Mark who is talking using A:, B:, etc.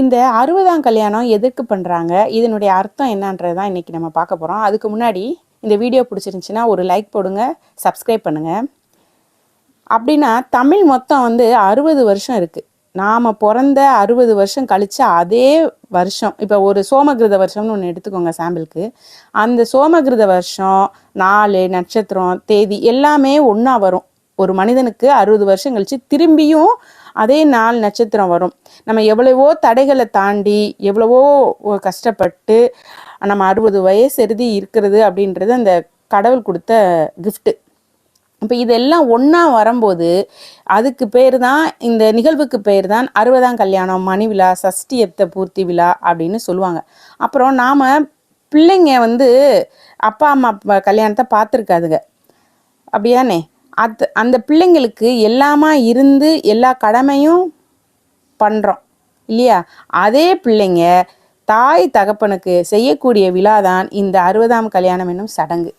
A: இந்த 60ஆம் கல்யாணம் எதுக்கு பண்ணுறாங்க, இதனுடைய அர்த்தம் என்னன்றது தான் இன்றைக்கி நம்ம பார்க்க போகிறோம். அதுக்கு முன்னாடி இந்த வீடியோ பிடிச்சிருந்துச்சின்னா ஒரு லைக் போடுங்க, சப்ஸ்கிரைப் பண்ணுங்கள். அப்படின்னா தமிழ் மொத்தம் வந்து 60 வருஷம் இருக்குது. நாம் பிறந்த 60 வருஷம் கழிச்ச அதே வருஷம், இப்போ ஒரு சோமகிருத வருஷம்னு ஒன்று எடுத்துக்கோங்க சாம்பிளுக்கு. அந்த சோமகிருத வருஷம் நாள், நட்சத்திரம், தேதி எல்லாமே ஒன்றா வரும். ஒரு மனிதனுக்கு 60 வருஷம் கழிச்சு திரும்பியும் அதே நாள் நட்சத்திரம் வரும். நம்ம எவ்வளவோ தடைகளை தாண்டி எவ்வளவோ கஷ்டப்பட்டு நம்ம 60 வயசு எழுதி இருக்கிறது அப்படின்றது அந்த கடவுள் கொடுத்த கிஃப்ட்டு. இப்போ இதெல்லாம் ஒன்றா வரும்போது அதுக்கு பேர் தான், இந்த நிகழ்வுக்கு பேர் தான் 60ஆம் கல்யாணம், மணி விழா, சஷ்டியத்த பூர்த்தி விழா அப்படின்னு சொல்லுவாங்க. அப்புறம் நாம் பிள்ளைங்க வந்து அப்பா அம்மா கல்யாணத்தை பார்த்துருக்காதுங்க, அப்படியானே? அந்த பிள்ளைங்களுக்கு எல்லாமா இருந்து எல்லா கடமையும் பண்ணுறோம் இல்லையா? அதே பிள்ளைங்க தாய் தகப்பனுக்கு செய்யக்கூடிய விழா தான் இந்த 60ஆம் கல்யாணம் என்னும் சடங்கு.